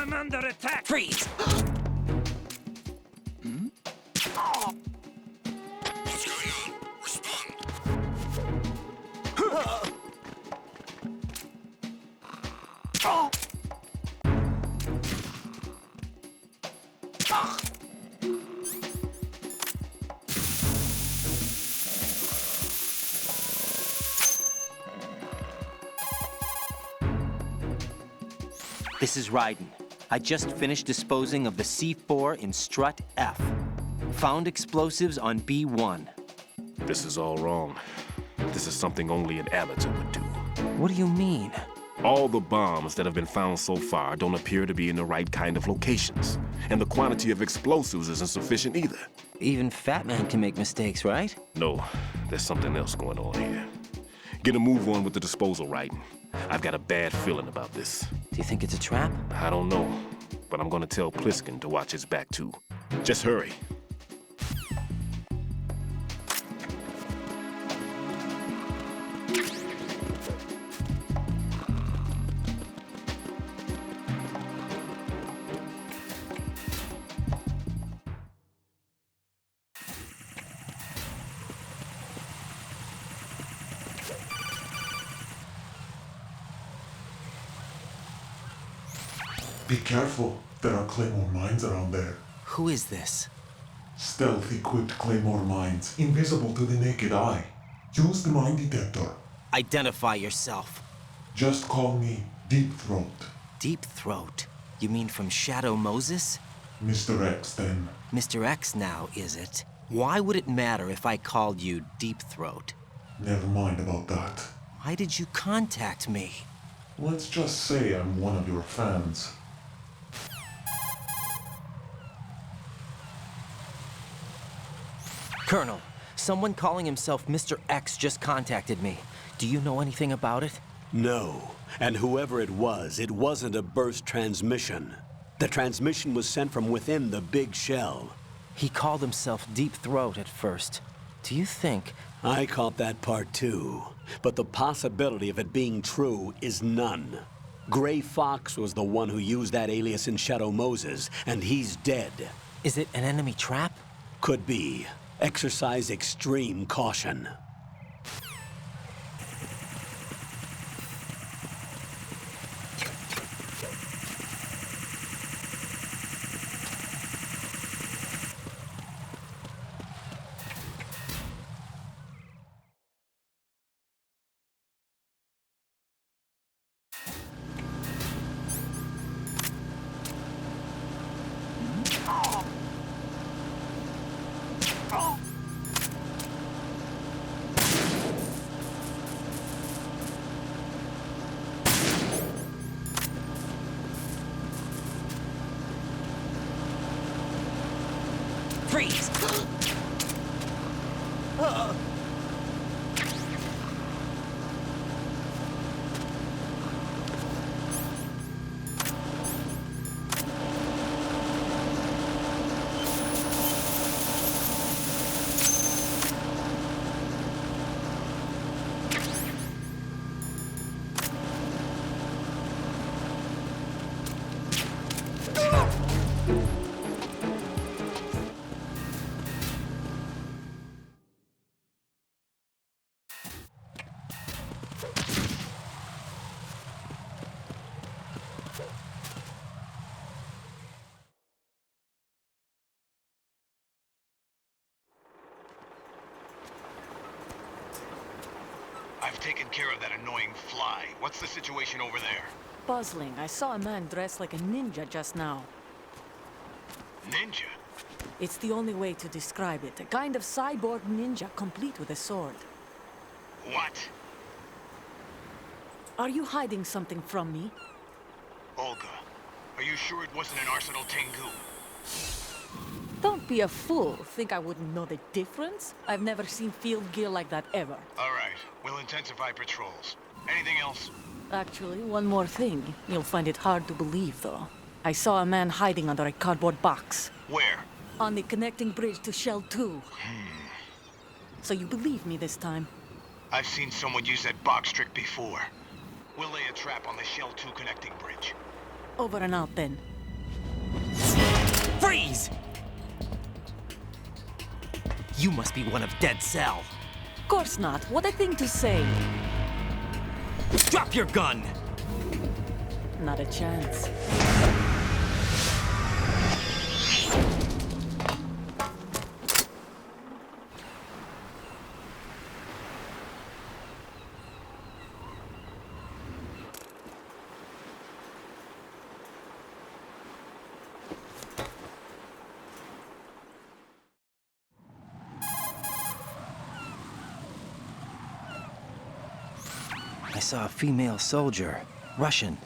I'm under attack! Freeze! What's going on? Respond. This is Raiden. I just finished disposing of the C4 in Strut F. Found explosives on B1. This is all wrong. This is something only an amateur would do. What do you mean? All the bombs that have been found so far don't appear to be in the right kind of locations. And the quantity of explosives isn't sufficient either. Even Fat Man can make mistakes, right? No, there's something else going on here. Get a move on with the disposal, Raiden. I've got a bad feeling about this. Do you think it's a trap? I don't know, but I'm gonna tell Pliskin to watch his back too. Just hurry. Be careful, there are Claymore mines around there. Who is this? Stealth-equipped Claymore mines, invisible to the naked eye. Use the mine detector. Identify yourself. Just call me Deep Throat. Deep Throat? You mean from Shadow Moses? Mr. X, then. Mr. X now, is it? Why would it matter if I called you Deep Throat? Never mind about that. Why did you contact me? Let's just say I'm one of your fans. Colonel, someone calling himself Mr. X just contacted me. Do you know anything about it? No. And whoever it wasn't a burst transmission. The transmission was sent from within the big shell. He called himself Deep Throat at first. Do you think... I caught that part too. But the possibility of it being true is none. Gray Fox was the one who used that alias in Shadow Moses, and he's dead. Is it an enemy trap? Could be. Exercise extreme caution. Freeze! I've taken care of that annoying fly. What's the situation over there? Puzzling. I saw a man dressed like a ninja just now. Ninja? It's the only way to describe it. A kind of cyborg ninja, complete with a sword. What? Are you hiding something from me? Olga, are you sure it wasn't an Arsenal Tengu? Don't be a fool. Think I wouldn't know the difference? I've never seen field gear like that ever. All right, we'll intensify patrols. Anything else? Actually, one more thing. You'll find it hard to believe, though. I saw a man hiding under a cardboard box. Where? On the connecting bridge to Shell 2. So you believe me this time? I've seen someone use that box trick before. We'll lay a trap on the Shell 2 connecting bridge. Over and out, then. Freeze! You must be one of Dead Cell. Of course not. What a thing to say. Drop your gun! Not a chance. I saw a female soldier. Russian.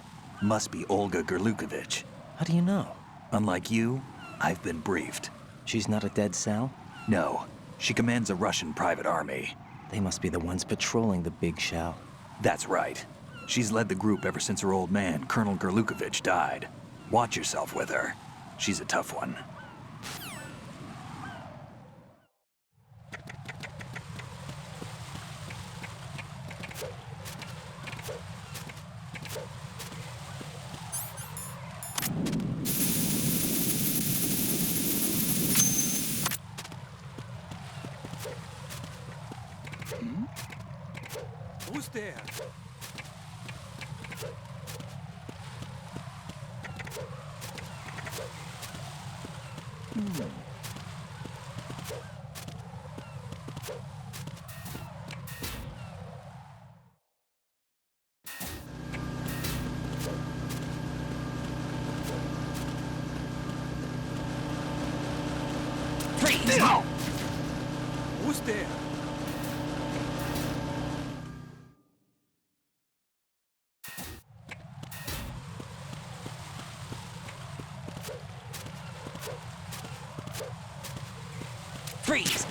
Must be Olga Gerlukovich. How do you know? Unlike you, I've been briefed. She's not a Dead Cell? No, she commands a Russian private army. They must be the ones patrolling the big shell. That's right. She's led the group ever since her old man, Colonel Gerlukovich, died. Watch yourself with her. She's a tough one. Who's there? Freeze! Who's there? Freeze!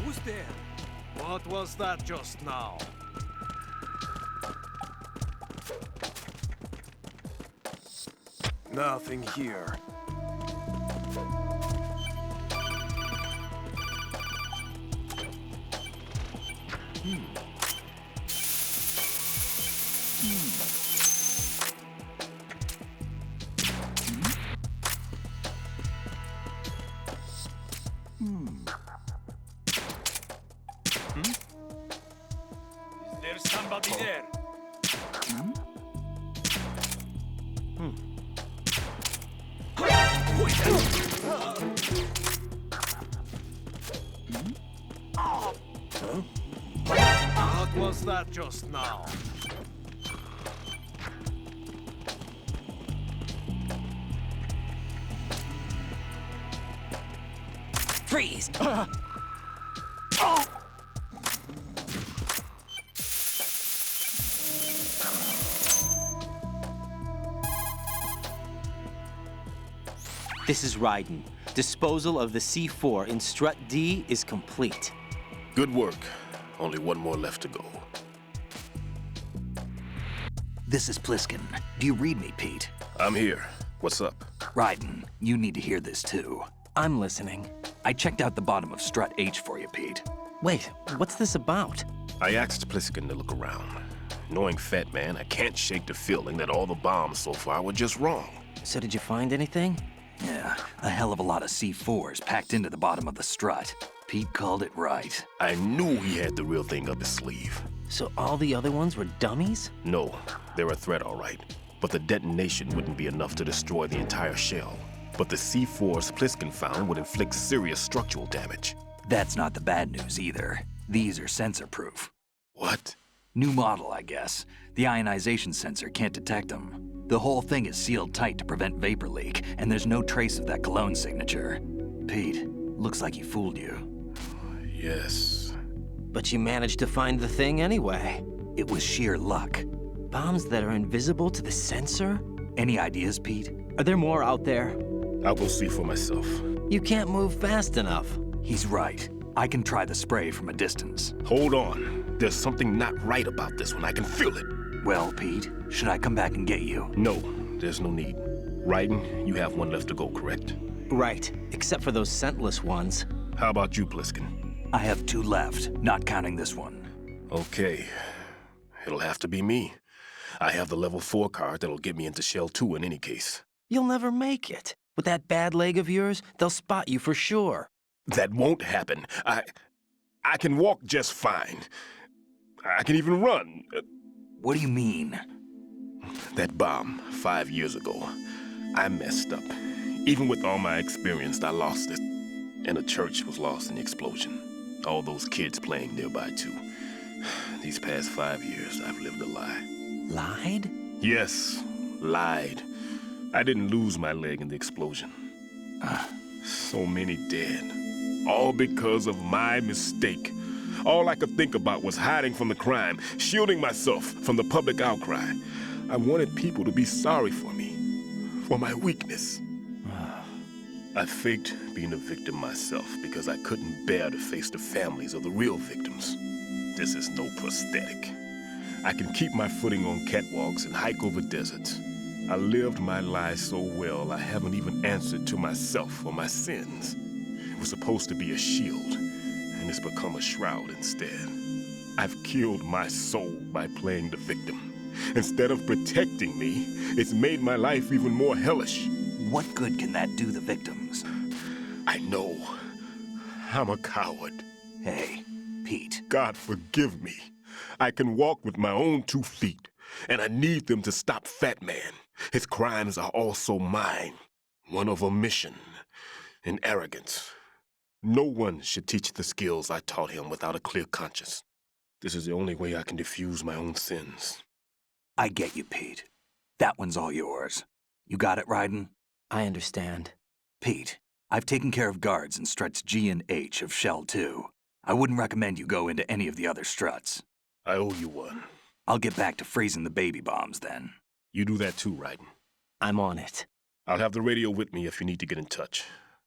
Who's there? What was that just now? Nothing here. Is there somebody there? What was that just now? Freeze! This is Raiden. Disposal of the C4 in Strut D is complete. Good work. Only one more left to go. This is Pliskin. Do you read me, Pete? I'm here. What's up? Raiden, you need to hear this too. I'm listening. I checked out the bottom of Strut H for you, Pete. Wait, what's this about? I asked Pliskin to look around. Knowing Fat Man, I can't shake the feeling that all the bombs so far were just wrong. So did you find anything? Yeah, a hell of a lot of C4s packed into the bottom of the strut. Pete called it right. I knew he had the real thing up his sleeve. So all the other ones were dummies? No, they're a threat, all right. But the detonation wouldn't be enough to destroy the entire shell. But the C4s Pliskin found would inflict serious structural damage. That's not the bad news either. These are sensor-proof. What? New model, I guess. The ionization sensor can't detect them. The whole thing is sealed tight to prevent vapor leak, and there's no trace of that cologne signature. Pete, looks like he fooled you. Yes. But you managed to find the thing anyway. It was sheer luck. Bombs that are invisible to the sensor? Any ideas, Pete? Are there more out there? I'll go see for myself. You can't move fast enough. He's right. I can try the spray from a distance. Hold on. There's something not right about this one. I can feel it. Well, Pete, should I come back and get you? No, there's no need. Raiden, you have one left to go, correct? Right, except for those scentless ones. How about you, Pliskin? I have 2 left, not counting this one. Okay. It'll have to be me. I have the level 4 card that'll get me into Shell 2 in any case. You'll never make it. With that bad leg of yours, they'll spot you for sure. That won't happen. I can walk just fine. I can even run. What do you mean? That bomb 5 years ago, I messed up. Even with all my experience, I lost it. And the church was lost in the explosion. All those kids playing nearby, too. These past 5 years, I've lived a lie. Lied? Yes, lied. I didn't lose my leg in the explosion. So many dead. All because of my mistake. All I could think about was hiding from the crime, shielding myself from the public outcry. I wanted people to be sorry for me, for my weakness. I faked being a victim myself because I couldn't bear to face the families of the real victims. This is no prosthetic. I can keep my footing on catwalks and hike over deserts. I lived my lie so well I haven't even answered to myself for my sins. It was supposed to be a shield, and it's become a shroud instead. I've killed my soul by playing the victim. Instead of protecting me, it's made my life even more hellish. What good can that do the victims? I know. I'm a coward. Hey, Pete. God forgive me. I can walk with my own 2 feet, and I need them to stop Fat Man. His crimes are also mine. One of omission and arrogance. No one should teach the skills I taught him without a clear conscience. This is the only way I can diffuse my own sins. I get you, Pete. That one's all yours. You got it, Raiden? I understand. Pete, I've taken care of guards in struts G and H of Shell 2. I wouldn't recommend you go into any of the other struts. I owe you one. I'll get back to freezing the baby bombs then. You do that too, Raiden. I'm on it. I'll have the radio with me if you need to get in touch.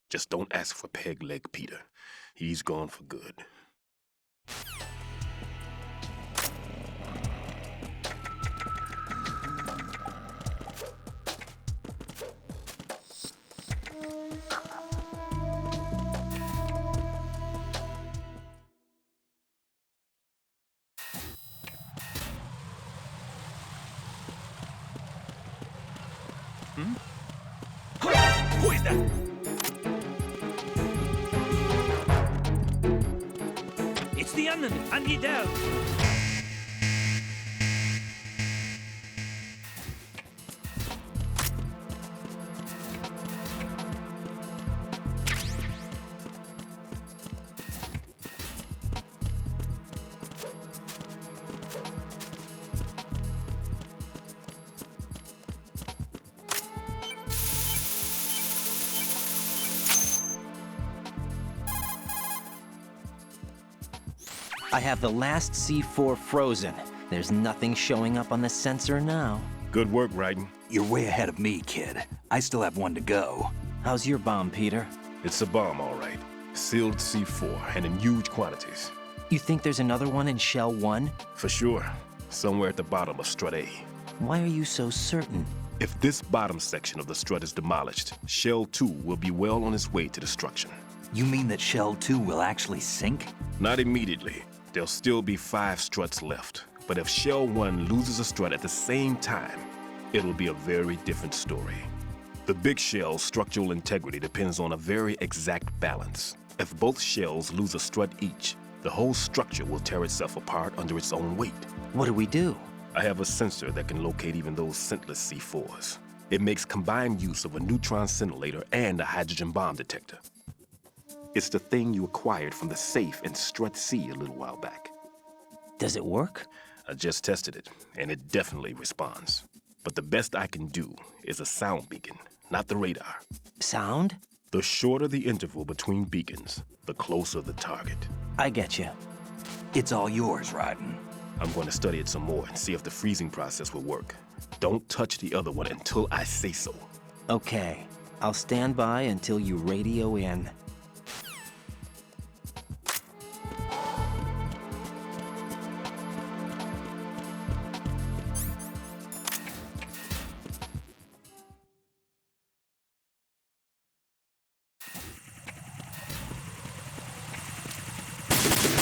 Just don't ask for Peg Leg Peter. He's gone for good. Who is that? It's the enemy, and he down. I have the last C4 frozen. There's nothing showing up on the sensor now. Good work, Raiden. You're way ahead of me, kid. I still have 1 to go. How's your bomb, Peter? It's a bomb, all right. Sealed C4, and in huge quantities. You think there's another one in Shell 1? For sure. Somewhere at the bottom of Strut A. Why are you so certain? If this bottom section of the strut is demolished, Shell 2 will be well on its way to destruction. You mean that Shell 2 will actually sink? Not immediately. There'll still be 5 struts left. But if Shell 1 loses a strut at the same time, it'll be a very different story. The big shell's structural integrity depends on a very exact balance. If both shells lose a strut each, the whole structure will tear itself apart under its own weight. What do we do? I have a sensor that can locate even those scentless C4s. It makes combined use of a neutron scintillator and a hydrogen bomb detector. It's the thing you acquired from the safe in Strut C a little while back. Does it work? I just tested it, and it definitely responds. But the best I can do is a sound beacon, not the radar. Sound? The shorter the interval between beacons, the closer the target. I get you. It's all yours, Raiden. I'm going to study it some more and see if the freezing process will work. Don't touch the other one until I say so. Okay. I'll stand by until you radio in.